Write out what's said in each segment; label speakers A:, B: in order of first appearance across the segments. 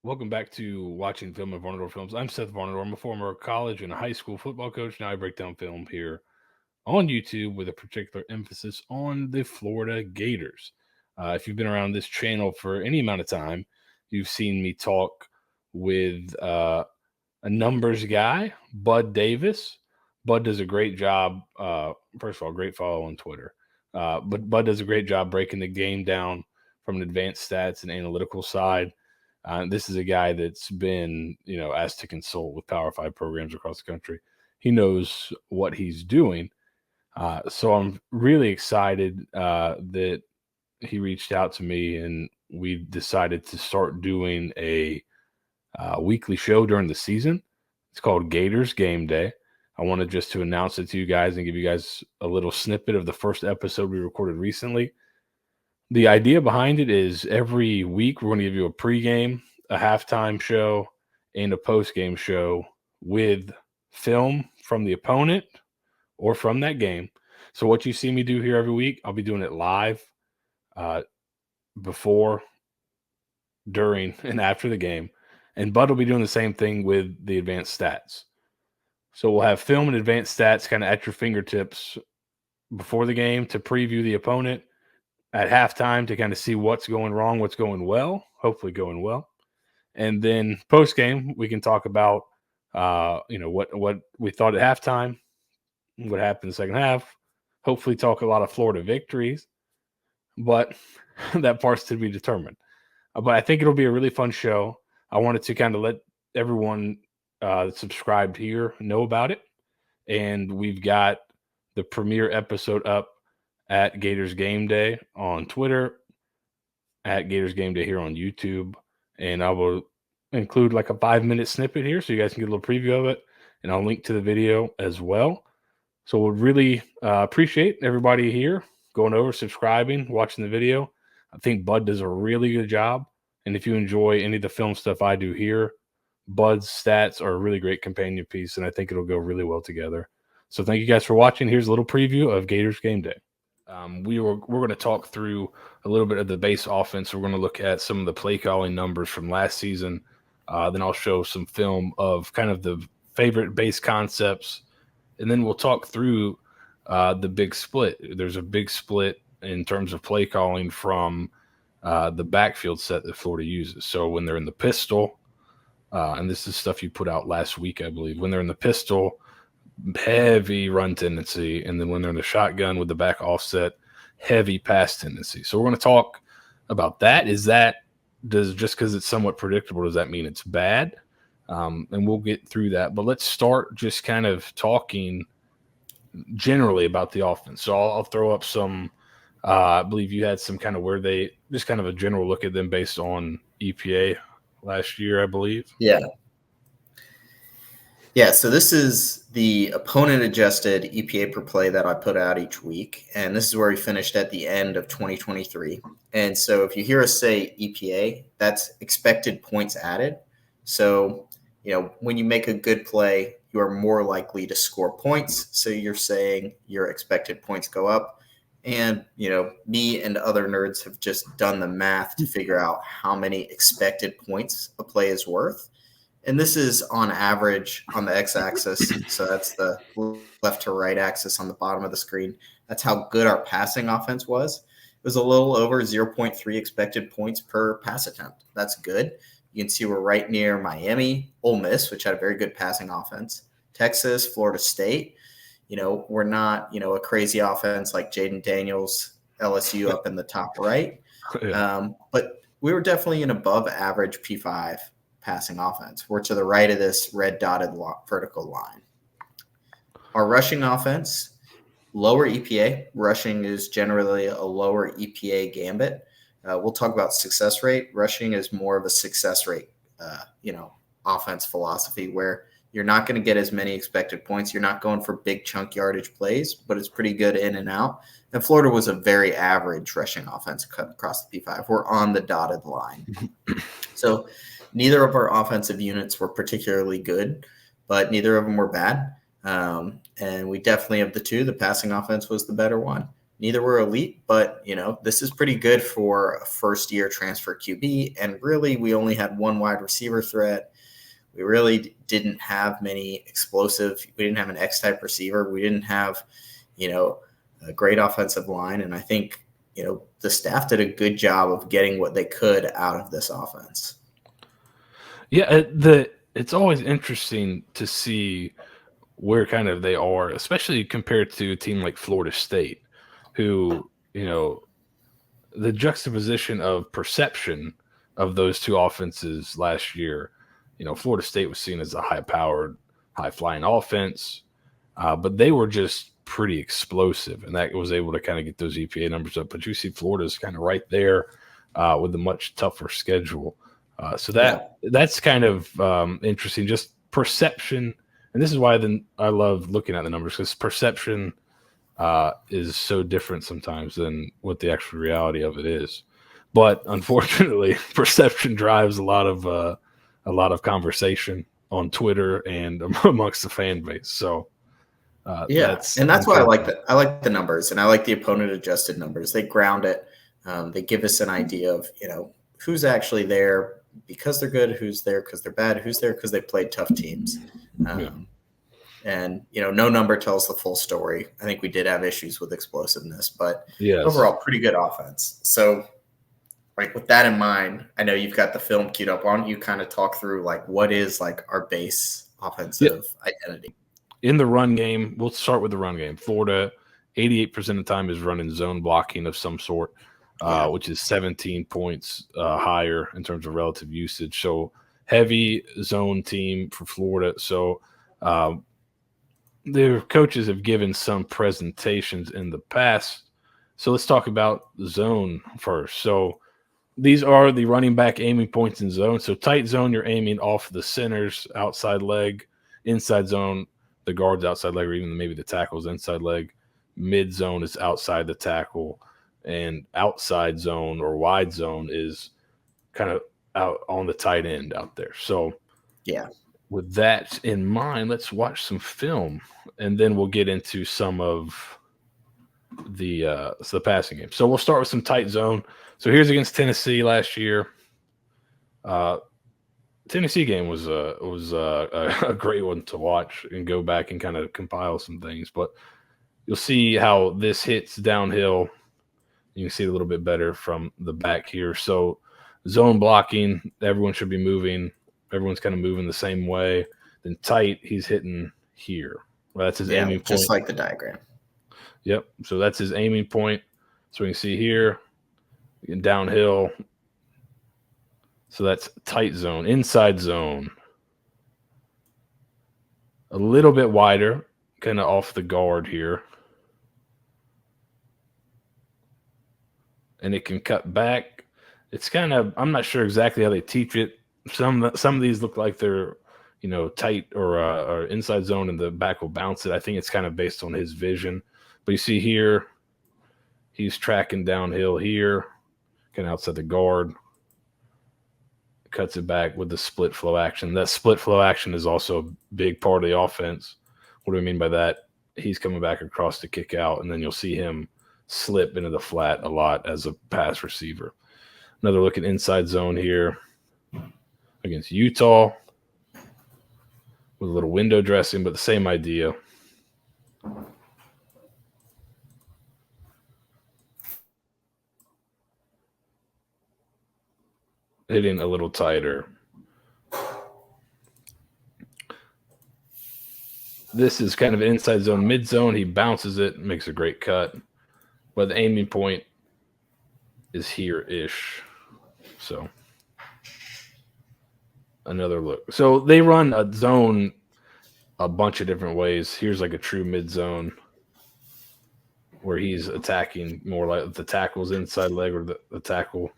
A: Welcome back to Watching Film and Varnadore Films. I'm Seth Varnadore. I'm a former college and high school football coach. Now I break down film here on YouTube with a particular emphasis on the Florida Gators. If you've been around this channel for any amount of time, you've seen me talk with a numbers guy, Bud Davis. Bud does a great job. First of all, great follow on Twitter. But Bud does a great job breaking the game down from an advanced stats and analytical side. This is a guy that's been, asked to consult with Power Five programs across the country. He knows what he's doing. So I'm really excited that he reached out to me and we decided to start doing a weekly show during the season. It's called Gators Gameday. I wanted just to announce it to you guys and give you guys a little snippet of the first episode we recorded recently. The idea behind it is every week we're going to give you a pregame, a halftime show, and a postgame show with film from the opponent or from that game. So what you see me do here every week, I'll be doing it live before, during, and after the game. And Bud will be doing the same thing with the advanced stats. So we'll have film and advanced stats kind of at your fingertips before the game to preview the opponent, at halftime to kind of see what's going wrong, what's going well, hopefully going well. And then post game, we can talk about, what we thought at halftime, what happened in the second half, hopefully talk a lot of Florida victories, but that part's to be determined. But I think it'll be a really fun show. I wanted to kind of let everyone that's subscribed here know about it. And we've got the premiere episode up at Gators Gameday on Twitter, at Gators Gameday here on YouTube. And I will include like a 5-minute snippet here so you guys can get a little preview of it. And I'll link to the video as well. So we'll really appreciate everybody here going over, subscribing, watching the video. I think Bud does a really good job. And if you enjoy any of the film stuff I do here, Bud's stats are a really great companion piece, and I think it'll go really well together. So thank you guys for watching. Here's a little preview of Gators Game Day. We're going to talk through a little bit of the base offense. We're going to look at some of the play calling numbers from last season. Then I'll show some film of kind of the favorite base concepts, and then we'll talk through the big split. There's a big split in terms of play calling from the backfield set that Florida uses. So when they're in the pistol, and this is stuff you put out last week, I believe, when they're in the pistol, heavy run tendency, and then when they're in the shotgun with the back offset, heavy pass tendency. So we're going to talk about that. Does just because it's somewhat predictable, does that mean it's bad? And we'll get through that. But let's start just kind of talking generally about the offense. So I'll throw up some. I believe you had some kind of where they just kind of a general look at them based on EPA last year, I believe.
B: Yeah. Yeah, so this is the opponent adjusted EPA per play that I put out each week. And this is where we finished at the end of 2023. And so if you hear us say EPA, that's expected points added. So, when you make a good play, you are more likely to score points. So you're saying your expected points go up. And, me and other nerds have just done the math to figure out how many expected points a play is worth. And this is on average on the x-axis. So that's the left to right axis on the bottom of the screen. That's how good our passing offense was. It was a little over 0.3 expected points per pass attempt. That's good. You can see we're right near Miami, Ole Miss, which had a very good passing offense, Texas, Florida State. We're not, a crazy offense like Jaden Daniels, LSU up in the top right. But we were definitely an above average P5 passing offense. We're to the right of this red dotted vertical line. Our rushing offense, lower EPA. Rushing is generally a lower EPA gambit. We'll talk about success rate. Rushing is more of a success rate, offense philosophy where you're not going to get as many expected points. You're not going for big chunk yardage plays, but it's pretty good in and out. And Florida was a very average rushing offense cut across the P5. We're on the dotted line. So neither of our offensive units were particularly good, but neither of them were bad. And we definitely, of the two, the passing offense was the better one. Neither were elite, but this is pretty good for a first-year transfer QB. And really, we only had one wide receiver threat. We really didn't have many explosive. We didn't have an X-type receiver. We didn't have, a great offensive line. And I think, the staff did a good job of getting what they could out of this offense.
A: Yeah, it's always interesting to see where kind of they are, especially compared to a team like Florida State, who, the juxtaposition of perception of those two offenses last year, Florida State was seen as a high-powered, high-flying offense, but they were just pretty explosive, and that was able to kind of get those EPA numbers up. But you see Florida's kind of right there with a much tougher schedule. So that's kind of interesting, just perception. And this is why I love looking at the numbers, because perception is so different sometimes than what the actual reality of it is. But unfortunately, perception drives a lot of conversation on Twitter and amongst the fan base. So
B: that's why I like the numbers, and I like the opponent adjusted numbers. They ground it. They give us an idea of who's actually there because they're good, who's there because they're bad, who's there because they played tough teams. And no number tells the full story. I think we did have issues with explosiveness, but overall pretty good offense. So with that in mind, I know you've got the film queued up. Why don't you kind of talk through what is our base offensive identity?
A: In the run game, we'll start with the run game. Florida, 88% of the time is running zone blocking of some sort, which is 17 points higher in terms of relative usage. So heavy zone team for Florida. So their coaches have given some presentations in the past. So let's talk about zone first. So these are the running back aiming points in zone. So tight zone, you're aiming off the center's outside leg. Inside zone, the guard's outside leg, or even maybe the tackle's inside leg. Mid zone is outside the tackle. And outside zone or wide zone is kind of out on the tight end out there. So with that in mind, let's watch some film, and then we'll get into some of the passing game. So we'll start with some tight zone. So here's against Tennessee last year. Tennessee game was a great one to watch and go back and kind of compile some things. But you'll see how this hits downhill. You can see it a little bit better from the back here. So zone blocking, everyone should be moving. Everyone's kind of moving the same way. Then tight, he's hitting here. Well, that's his aiming point.
B: Just like the diagram.
A: Yep. So that's his aiming point. So we can see here, downhill. So that's tight zone, inside zone. A little bit wider, kind of off the guard here. And it can cut back. It's kind of, I'm not sure exactly how they teach it. Some of these look like they're, tight or inside zone, and the back will bounce it. I think it's kind of based on his vision. But you see here, he's tracking downhill here, kind of outside the guard. Cuts it back with the split flow action. That split flow action is also a big part of the offense. What do I mean by that? He's coming back across to kick out, and then you'll see him slip into the flat a lot as a pass receiver. Another look at inside zone here against Utah with a little window dressing, but the same idea. Hitting a little tighter. This is kind of inside zone, mid zone. He bounces it, makes a great cut. But the aiming point is here-ish. So another look. So they run a zone a bunch of different ways. Here's like a true mid zone where he's attacking more like the tackle's inside leg or the tackle.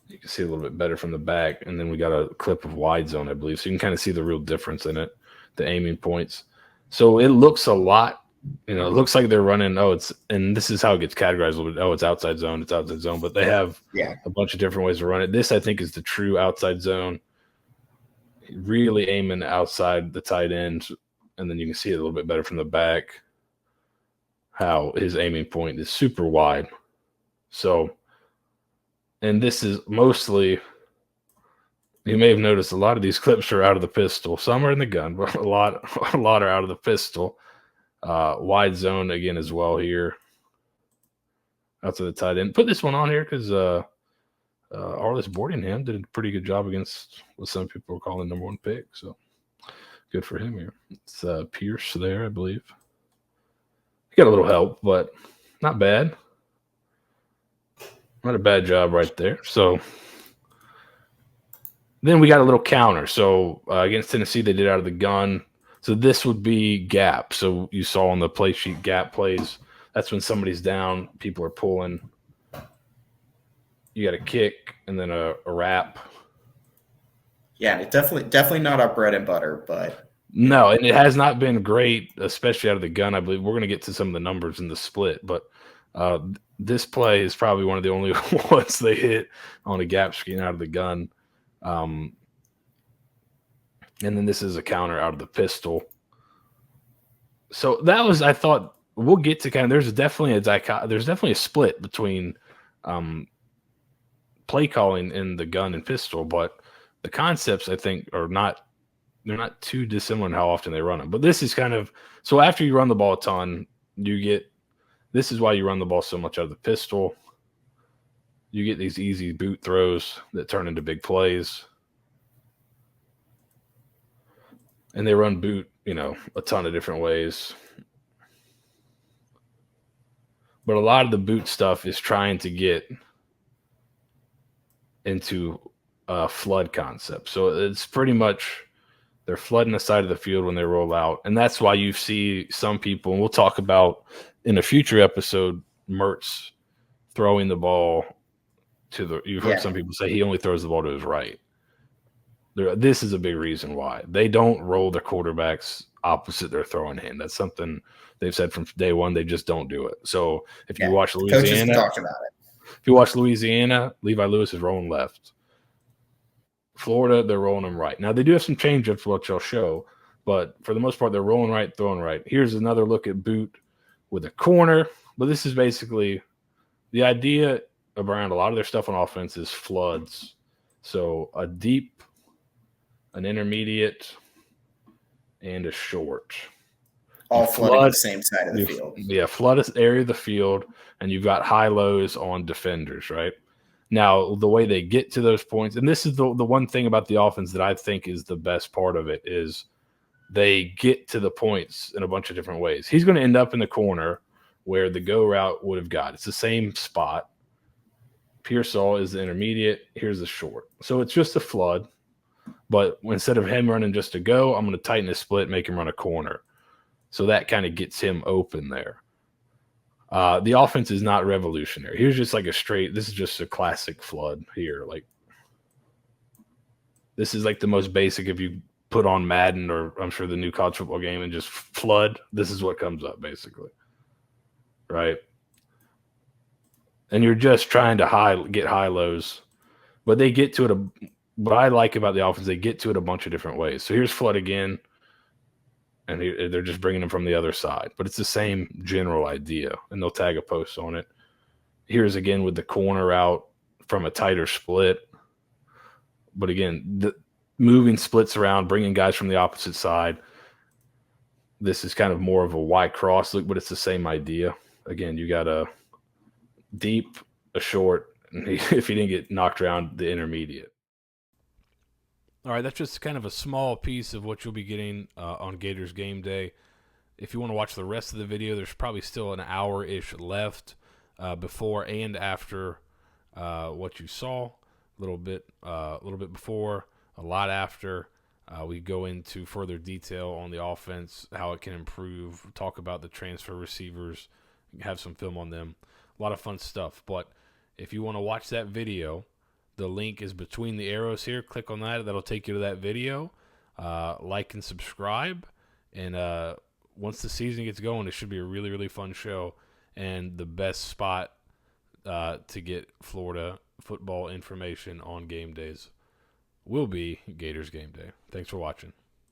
A: You can see a little bit better from the back. And then we got a clip of wide zone, I believe. So you can kind of see the real difference in it, the aiming points. So it looks a lot, it looks like they're running, and this is how it gets categorized a little bit. It's outside zone, it's outside zone. But they have a bunch of different ways to run it. This, I think, is the true outside zone. Really aiming outside the tight end. And then you can see it a little bit better from the back. how his aiming point is super wide. So, and this is mostly, you may have noticed a lot of these clips are out of the pistol. Some are in the gun, but a lot are out of the pistol. Wide zone again as well here. Out to the tight end. Put this one on here because Arliss Boardingham did a pretty good job against what some people are calling number one pick. So good for him here. It's Pierce there, I believe. He got a little help, but not bad. Not a bad job right there. So then we got a little counter. So against Tennessee, they did out of the gun. So this would be gap. So you saw on the play sheet gap plays. That's when somebody's down, people are pulling. You got a kick and then a wrap.
B: Yeah, it definitely not our bread and butter, but
A: no, and it has not been great, especially out of the gun. I believe we're going to get to some of the numbers in the split, but this play is probably one of the only ones they hit on a gap screen out of the gun. And then this is a counter out of the pistol. So that was, I thought, we'll get to kind of, there's definitely a split between play calling in the gun and pistol, but the concepts I think they're not too dissimilar in how often they run them. But this is kind of, so after you run the ball a ton, this is why you run the ball so much out of the pistol. You get these easy boot throws that turn into big plays. And they run boot, a ton of different ways. But a lot of the boot stuff is trying to get into a flood concept. So it's pretty much they're flooding the side of the field when they roll out. And that's why you see some people, and we'll talk about in a future episode, Mertz throwing the ball you've heard some people say he only throws the ball to his right. This is a big reason why. They don't roll their quarterbacks opposite their throwing hand. That's something they've said from day one. They just don't do it. So if you watch Louisiana,
B: talked about it.
A: If you watch Louisiana, Levi Lewis is rolling left. Florida, they're rolling them right. Now, they do have some change-ups, which I'll show, but for the most part, they're rolling right, throwing right. Here's another look at boot with a corner, but this is basically the idea around a lot of their stuff on offense is floods. So a deep, an intermediate, and a short.
B: All flooding the same side of the field.
A: Yeah, flood an area of the field, and you've got high lows on defenders, right? Now, the way they get to those points, and this is the one thing about the offense that I think is the best part of it, is they get to the points in a bunch of different ways. He's going to end up in the corner where the go route would have got. It's the same spot. Pearsall is the intermediate. Here's the short. So it's just a flood, but instead of him running just a go, I'm going to tighten his split, make him run a corner. So that kind of gets him open there. The offense is not revolutionary. Here's just like this is just a classic flood here. Like, this is like the most basic. If you put on Madden or I'm sure the new college football game and just flood, this is what comes up basically. Right. And you're just trying to get high lows, but they get to it. What I like about the offense, they get to it a bunch of different ways. So here's flood again. And they're just bringing them from the other side. But it's the same general idea, and they'll tag a post on it. Here's again with the corner out from a tighter split. But again, the moving splits around, bringing guys from the opposite side. This is kind of more of a Y cross look, but it's the same idea. Again, you got a deep, a short, and if he didn't get knocked around, the intermediate. All right, that's just kind of a small piece of what you'll be getting on Gators Game Day. If you want to watch the rest of the video, there's probably still an hour-ish left before and after what you saw. A little bit before, a lot after. We go into further detail on the offense, how it can improve, talk about the transfer receivers, have some film on them. A lot of fun stuff. But if you want to watch that video, the link is between the arrows here. Click on that. That'll take you to that video. Like and subscribe. And once the season gets going, it should be a really, really fun show. And the best spot to get Florida football information on game days will be Gators Game Day. Thanks for watching.